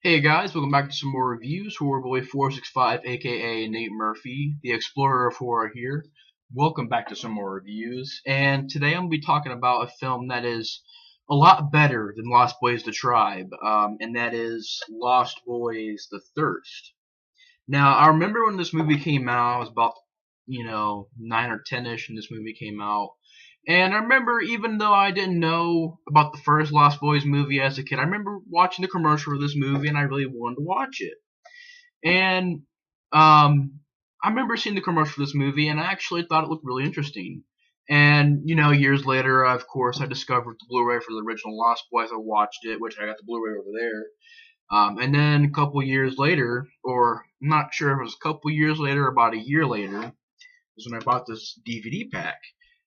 Hey guys, welcome back to some more reviews. Horror Boy 465, aka Nate Murphy, the Explorer of Horror here. Welcome back to some more reviews. And today I'm going to be talking about a film that is a lot better than Lost Boys the Tribe, and that is Lost Boys the Thirst. Now, I remember when this movie came out, I was about, 9 or 10-ish when this movie came out. And I remember, even though I didn't know about the first Lost Boys movie as a kid, I remember watching the commercial for this movie, and I really wanted to watch it. And I remember seeing the commercial for this movie, and I actually thought it looked really interesting. And years later, of course, I discovered the Blu-ray for the original Lost Boys. I watched it, which I got the Blu-ray over there. And then a couple years later, or I'm not sure if it was a couple years later or about a year later, is when I bought this DVD pack.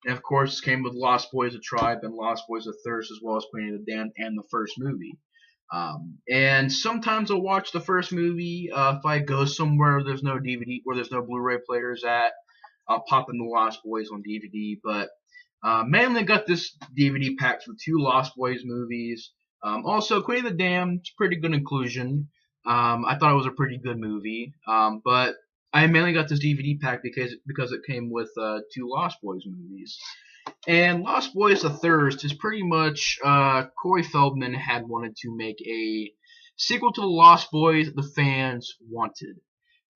And of course, it came with Lost Boys of Tribe and Lost Boys of Thirst, as well as Queen of the Damned and the first movie. And sometimes I'll watch the first movie. If I go somewhere there's no DVD, where there's no Blu-ray players at, I'll pop in the Lost Boys on DVD. But mainly got this DVD pack with two Lost Boys movies. Also, Queen of the Damned, it's a pretty good inclusion. I thought it was a pretty good movie. But I mainly got this DVD pack because it came with two Lost Boys movies. And Lost Boys The Thirst is pretty much Corey Feldman had wanted to make a sequel to the Lost Boys the fans wanted.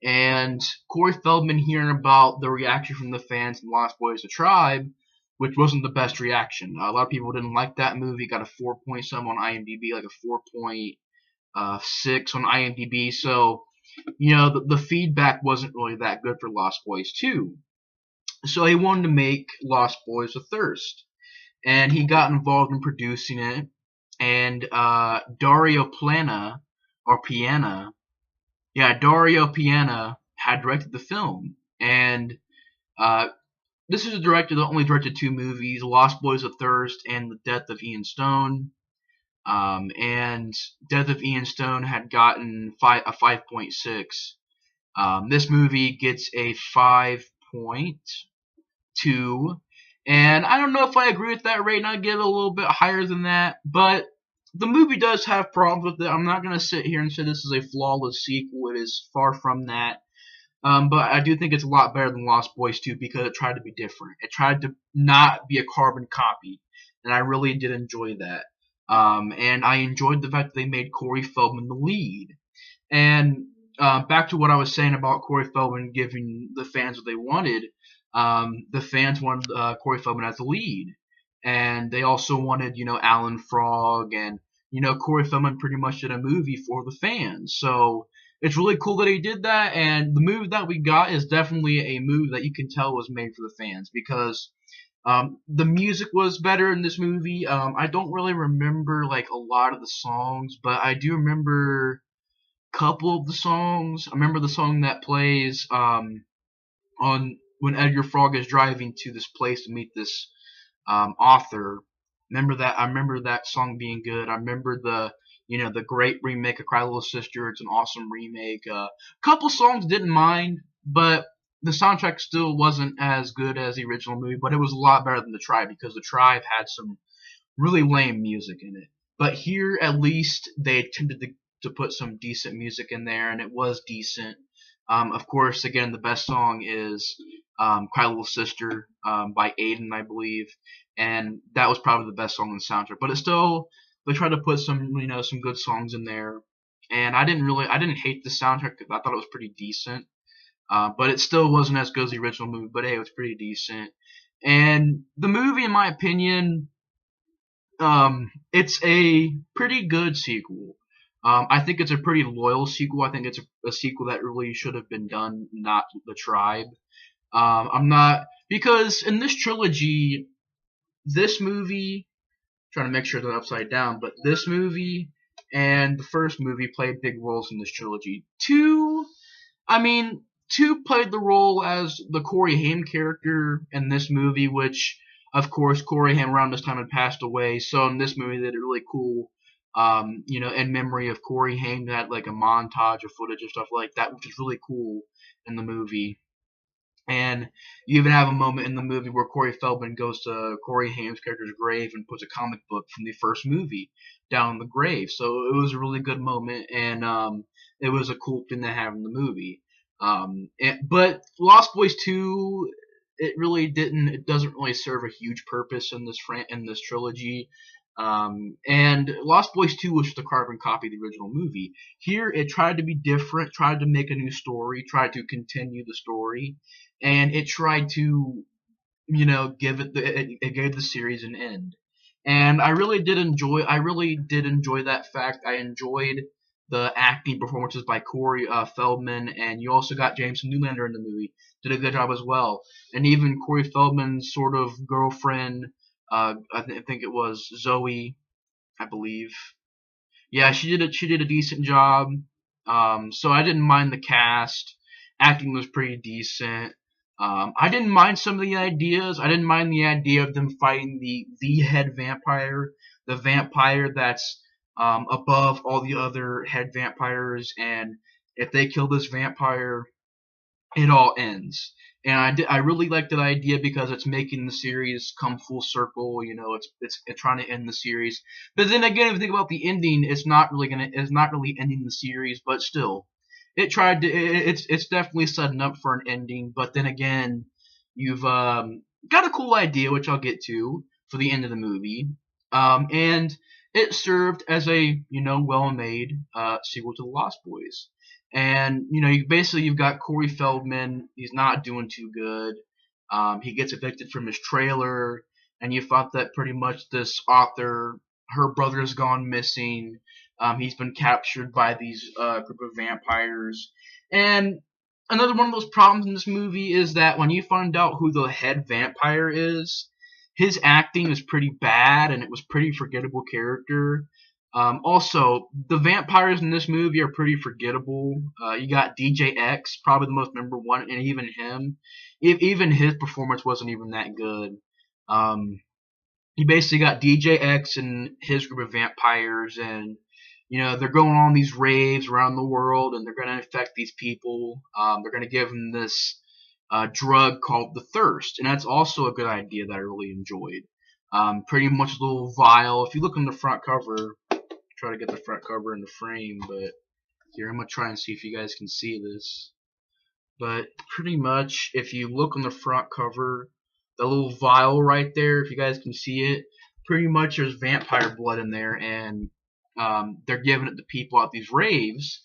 And Corey Feldman hearing about the reaction from the fans in Lost Boys The Tribe, which wasn't the best reaction. A lot of people didn't like that movie. Got a 4 point some on IMDb, like a 4.6 on IMDb. So the feedback wasn't really that good for Lost Boys 2. So he wanted to make Lost Boys of Thirst. And he got involved in producing it. And Dario Plana, or Piana, Dario Piana had directed the film. And this is a director that only directed two movies, Lost Boys of Thirst and The Death of Ian Stone. And Death of Ian Stone had gotten a 5.6. This movie gets a 5.2. And I don't know if I agree with that rate, and I'd give it a little bit higher than that. But the movie does have problems with it. I'm not going to sit here and say this is a flawless sequel. It is far from that. But I do think it's a lot better than Lost Boys 2 because it tried to be different. It tried to not be a carbon copy. And I really did enjoy that. And I enjoyed the fact that they made Corey Feldman the lead. And back to what I was saying about Corey Feldman giving the fans what they wanted. The fans wanted Corey Feldman as the lead. And they also wanted, Alan Frog. And, Corey Feldman pretty much did a movie for the fans. So it's really cool that he did that. And the movie that we got is definitely a movie that you can tell was made for the fans. Because the music was better in this movie. I don't really remember like a lot of the songs, but I do remember a couple of the songs. I remember the song that plays on when Edgar Frog is driving to this place to meet this author. I remember that song being good. I remember the great remake of Cry Little Sister. It's an awesome remake. A couple songs didn't mind, but the soundtrack still wasn't as good as the original movie, but it was a lot better than The Tribe because The Tribe had some really lame music in it. But here, at least, they attempted to put some decent music in there, and it was decent. Of course, again, the best song is Cry Little Sister by Aiden, I believe, and that was probably the best song in the soundtrack. But it's still, they tried to put some good songs in there, and I didn't hate the soundtrack. I thought it was pretty decent. But it still wasn't as good as the original movie, but hey, it was pretty decent. And the movie, in my opinion, it's a pretty good sequel. I think it's a pretty loyal sequel. I think it's a sequel that really should have been done, not The Tribe. I'm not, because in this trilogy, this movie, trying to make sure they're upside down, but this movie and the first movie played big roles in this trilogy. Two played the role as the Corey Haim character in this movie, which, of course, Corey Haim around this time had passed away. So in this movie, they did a really cool, in memory of Corey Haim, they had like a montage of footage and stuff like that, which is really cool in the movie. And you even have a moment in the movie where Corey Feldman goes to Corey Haim's character's grave and puts a comic book from the first movie down the grave. So it was a really good moment, and it was a cool thing to have in the movie. But Lost Boys 2, it really didn't. It doesn't really serve a huge purpose in this trilogy. And Lost Boys 2 was just a carbon copy of the original movie. Here, it tried to be different, tried to make a new story, tried to continue the story, and it tried to, it gave the series an end. And I really did enjoy that fact. I enjoyed the acting performances by Corey Feldman, and you also got Jameson Newlander in the movie. Did a good job as well. And even Corey Feldman's sort of girlfriend, I think it was Zoe, I believe. Yeah, she did a decent job. So I didn't mind the cast. Acting was pretty decent. I didn't mind some of the ideas. I didn't mind the idea of them fighting the head vampire, the vampire that's above all the other head vampires, and if they kill this vampire, it all ends. And I really like that idea because it's making the series come full circle. It's trying to end the series. But then again, if you think about the ending, it's not really ending the series. But still, it tried to. It's definitely setting up for an ending. But then again, you've got a cool idea, which I'll get to for the end of the movie. And it served as a well-made sequel to The Lost Boys. And you've got Corey Feldman. He's not doing too good. He gets evicted from his trailer, and you thought that pretty much this author, her brother's gone missing. He's been captured by these group of vampires. And another one of those problems in this movie is that when you find out who the head vampire is, his acting is pretty bad, and it was pretty forgettable character. Also, the vampires in this movie are pretty forgettable. You got DJ X, probably the most memorable one, and even him. Even his performance wasn't even that good. You basically got DJ X and his group of vampires, and they're going on these raves around the world, and they're going to infect these people. They're going to give them this drug called the Thirst, and that's also a good idea that I really enjoyed. Pretty much a little vial. If you look on the front cover, try to get the front cover in the frame, but here I'm gonna try and see if you guys can see this. But pretty much, if you look on the front cover, the little vial right there, if you guys can see it, pretty much there's vampire blood in there, and they're giving it to people at these raves,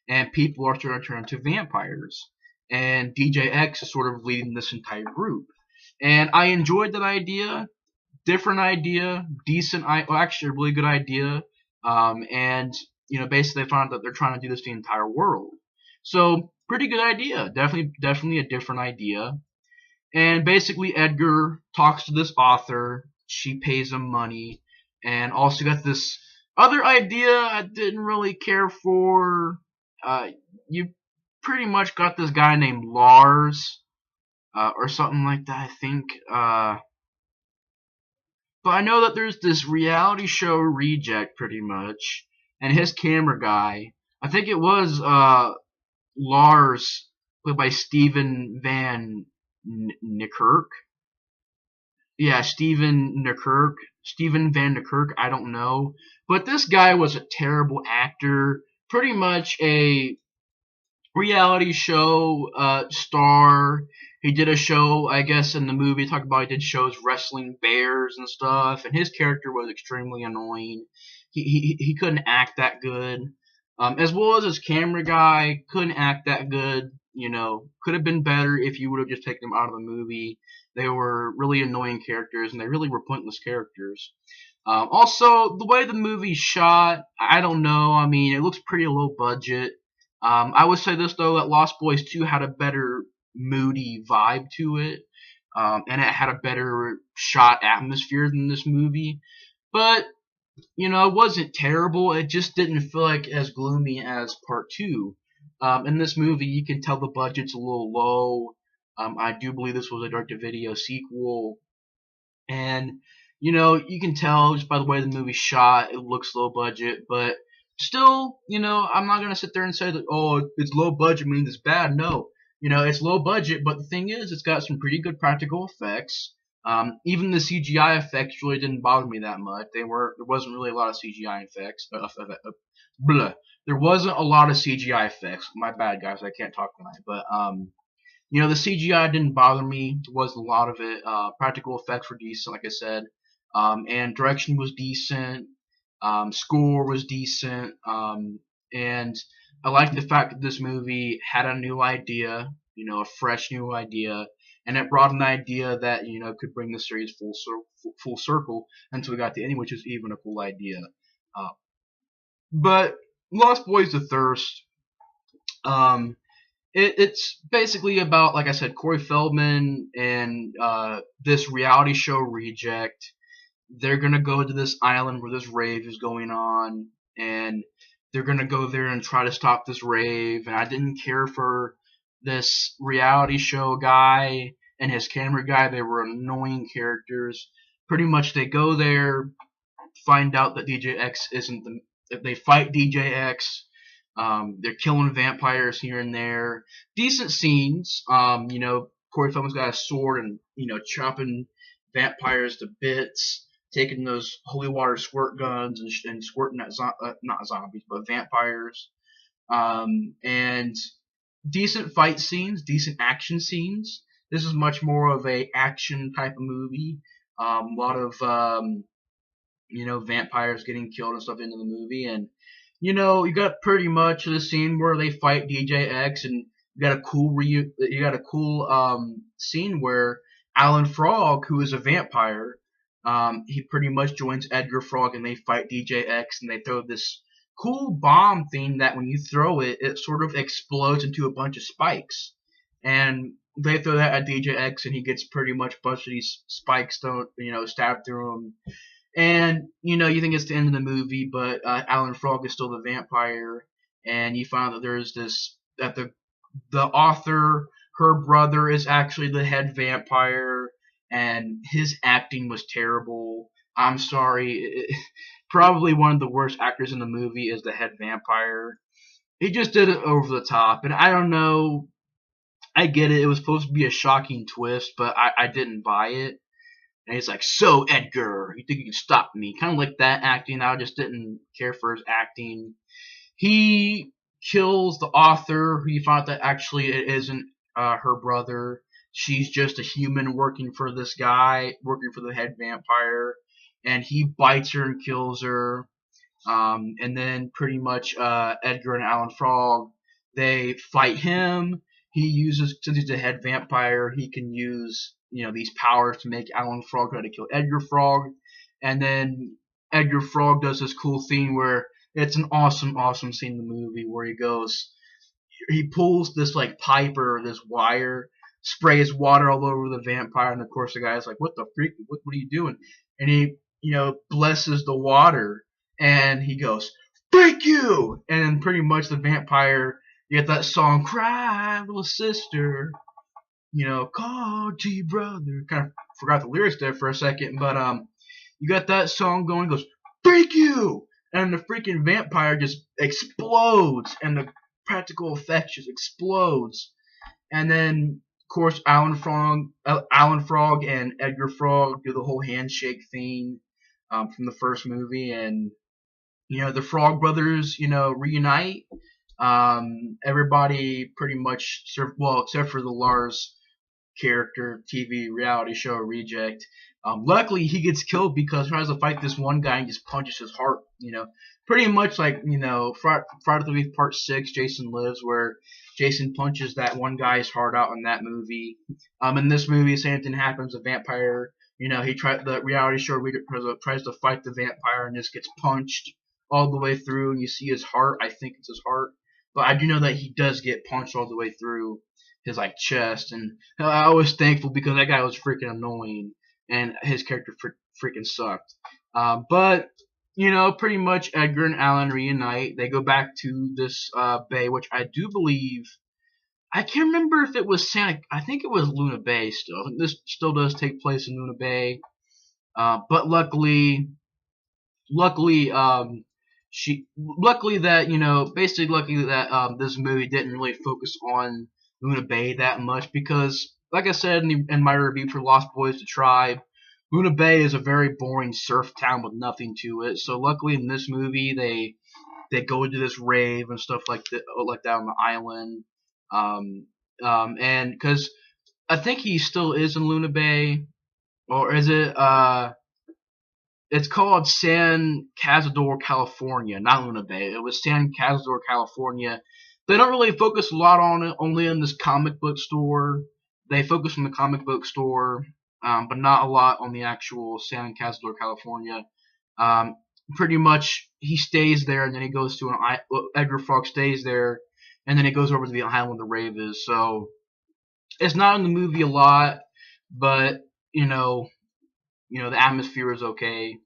and people are starting to turn into vampires. And DJ X is sort of leading this entire group. And I enjoyed that idea. Different idea, actually a really good idea. And basically they found out that they're trying to do this to the entire world. So pretty good idea. Definitely a different idea. And basically Edgar talks to this author. She pays him money, and also got this other idea I didn't really care for. You pretty much got this guy named Lars, or something like that, I think. But I know that there's this reality show reject, pretty much, and his camera guy, I think it was Lars, played by Steven Van Niekerk. Yeah, Steven Van Niekerk, I don't know. But this guy was a terrible actor, pretty much a reality show star. He did a show, I guess, in the movie, talked about he did shows wrestling bears and stuff, and his character was extremely annoying. He couldn't act that good. As well as his camera guy, couldn't act that good. Could have been better if you would have just taken them out of the movie. They were really annoying characters, and they really were pointless characters. Also, the way the movie's shot, I don't know. I mean, it looks pretty low budget. I would say this, though, that Lost Boys 2 had a better moody vibe to it, and it had a better shot atmosphere than this movie. But, it wasn't terrible. It just didn't feel like as gloomy as Part 2. In this movie, you can tell the budget's a little low. I do believe this was a direct-to-video sequel. And, you can tell just by the way the movie's shot, it looks low budget, but still, I'm not going to sit there and say that, oh, it's low budget means it's bad. No. It's low budget, but the thing is, it's got some pretty good practical effects. Even the CGI effects really didn't bother me that much. There wasn't really a lot of CGI effects. Blah. There wasn't a lot of CGI effects. My bad, guys. I can't talk tonight. But the CGI didn't bother me. There wasn't a lot of it. Practical effects were decent, like I said, and direction was decent. Score was decent, and I like the fact that this movie had a new idea, a fresh new idea, and it brought an idea that could bring the series full circle until we got to the ending, which is even a cool idea. Uh, but Lost Boys: The Thirst, um, it's basically about, like I said, Corey Feldman and this reality show reject. They're gonna go to this island where this rave is going on, and they're gonna go there and try to stop this rave. And I didn't care for this reality show guy and his camera guy. They were annoying characters. Pretty much, they go there, find out that DJ X isn't the. They fight DJ X. They're killing vampires here and there. Decent scenes. Corey Feldman's got a sword and chopping vampires to bits, taking those holy water squirt guns and squirting at not zombies but vampires. And decent fight scenes, decent action scenes. This is much more of a action type of movie. A lot of vampires getting killed and stuff into the movie, and you got pretty much the scene where they fight DJ X, and you got a cool scene where Alan Frog, who is a vampire, he pretty much joins Edgar Frog, and they fight DJ X, and they throw this cool bomb thing that when you throw it, it sort of explodes into a bunch of spikes, and they throw that at DJ X, and he gets pretty much a bunch of these spikes, stabbed through him. And you think it's the end of the movie, but Alan Frog is still the vampire, and you find out that there's this that the author, her brother, is actually the head vampire, and his acting was terrible. I'm sorry, probably one of the worst actors in the movie is the head vampire. He just did it over the top, and I don't know. I get it; it was supposed to be a shocking twist, but I didn't buy it. And he's like, "So Edgar, you think you can stop me?" Kind of like that acting. I just didn't care for his acting. He kills the author, who you find out that actually it isn't her brother. She's just a human working for this guy, working for the head vampire, and he bites her and kills her. And then pretty much Edgar and Alan Frog, they fight him. He uses, since he's a head vampire, he can use these powers to make Alan Frog try to kill Edgar Frog. And then Edgar Frog does this cool thing where it's an awesome scene in the movie where he pulls this like pipe or this wire, sprays water all over the vampire, and of course the guy's like, "What the freak? What are you doing?" And he blesses the water, and he goes, "Thank you!" And pretty much the vampire, you get that song, "Cry, little sister," "Call G brother." Kind of forgot the lyrics there for a second, but you got that song going, goes, "Thank you!" And the freaking vampire just explodes, and the practical effects just explodes. And then, of course, Alan Frog and Edgar Frog do the whole handshake thing from the first movie, and the Frog brothers, reunite. Everybody pretty much, except for the Lars character, TV reality show reject. Luckily, he gets killed because he tries to fight this one guy and just punches his heart. Pretty much like Friday the 13th Part 6, Jason Lives, where Jason punches that one guy's heart out in that movie. In this movie, same thing happens. A vampire, the reality show tries to fight the vampire and just gets punched all the way through, and you see his heart. I think it's his heart, but I do know that he does get punched all the way through his chest, and I was thankful because that guy was freaking annoying, and his character freaking sucked. But pretty much Edgar and Alan reunite. They go back to this bay, which I do believe, I can't remember if it was Santa. I think it was Luna Bay still. I think this still does take place in Luna Bay. But luckily, luckily that this movie didn't really focus on Luna Bay that much because, like I said in my review for Lost Boys: The Tribe, Luna Bay is a very boring surf town with nothing to it. So luckily in this movie they go to this rave and stuff like that on the island. Um, and because I think he still is in Luna Bay, or is it? It's called San Cazador, California, not Luna Bay. It was San Cazador, California. They don't really focus a lot on it, only in this comic book store. They focus on the comic book store, but not a lot on the actual San Cazador, California. Um, Pretty much, he stays there, and then he goes to Edgar Fogg stays there, and then he goes over to the island the rave is. So it's not in the movie a lot, but the atmosphere is okay.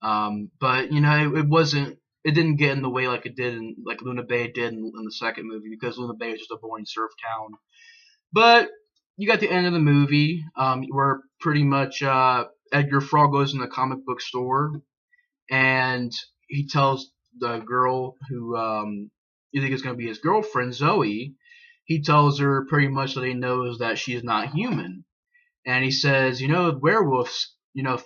But it wasn't. It didn't get in the way like it did like Luna Bay did in the second movie because Luna Bay is just a boring surf town. But you got the end of the movie, where pretty much Edgar Frog goes in the comic book store and he tells the girl who you think is going to be his girlfriend, Zoe. He tells her pretty much that he knows that she is not human, and he says, werewolves,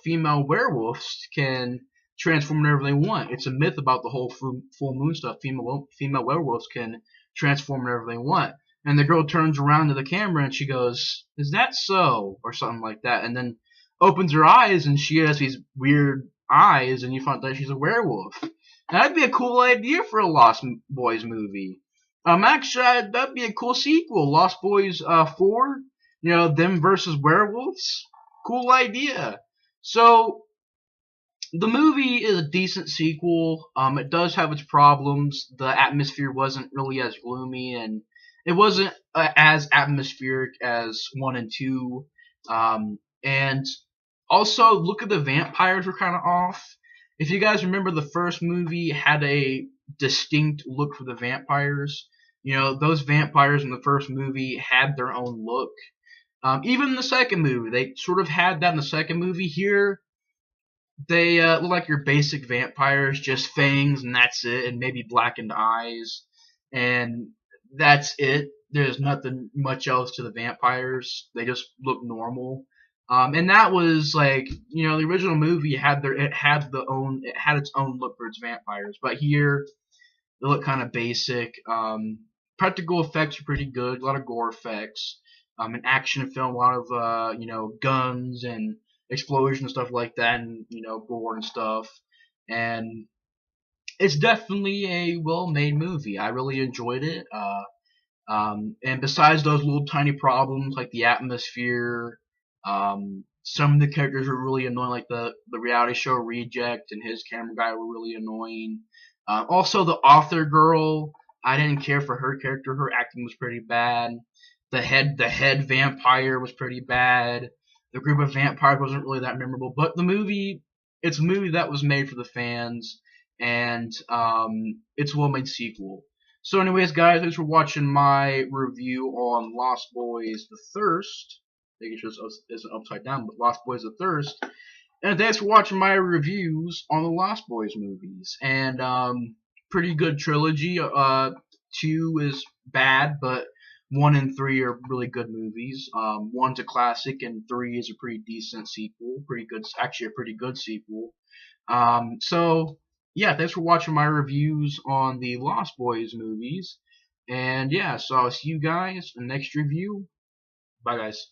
female werewolves can transform whenever they want. It's a myth about the whole full moon stuff. Female werewolves can transform whenever they want. And the girl turns around to the camera and she goes, "Is that so?" or something like that. And then opens her eyes and she has these weird eyes, and you find that she's a werewolf. And that'd be a cool idea for a Lost Boys movie. Actually, that'd be a cool sequel. Lost Boys 4. Them versus werewolves. Cool idea. So the movie is a decent sequel. It does have its problems. The atmosphere wasn't really as gloomy, and it wasn't as atmospheric as 1 and 2. And also, look at the vampires were kind of off. If you guys remember, the first movie had a distinct look for the vampires. Those vampires in the first movie had their own look. Even in the second movie, they sort of had that in the second movie. Here, they look like your basic vampires, just fangs, and that's it, and maybe blackened eyes, and that's it. There's nothing much else to the vampires. They just look normal. And that was like, the original movie it had its own look for its vampires, but here they look kind of basic. Practical effects are pretty good, a lot of gore effects. An action film, a lot of guns and explosions and stuff like that, and gore and stuff. And it's definitely a well-made movie. I really enjoyed it. And besides those little tiny problems like the atmosphere, some of the characters were really annoying, like the reality show Reject and his camera guy were really annoying. Also, the author girl, I didn't care for her character. Her acting was pretty bad. The head vampire was pretty bad. The group of vampires wasn't really that memorable. But it's a movie that was made for the fans, and it's a well-made sequel. So anyways, guys, thanks for watching my review on Lost Boys: The Thirst. I think it isn't upside down, but Lost Boys: The Thirst. And thanks for watching my reviews on the Lost Boys movies. And pretty good trilogy. 2 is bad, but 1 and 3 are really good movies. 1's a classic, and 3 is a pretty decent sequel. Actually a pretty good sequel. So yeah, thanks for watching my reviews on the Lost Boys movies. And yeah, so I'll see you guys in the next review. Bye, guys.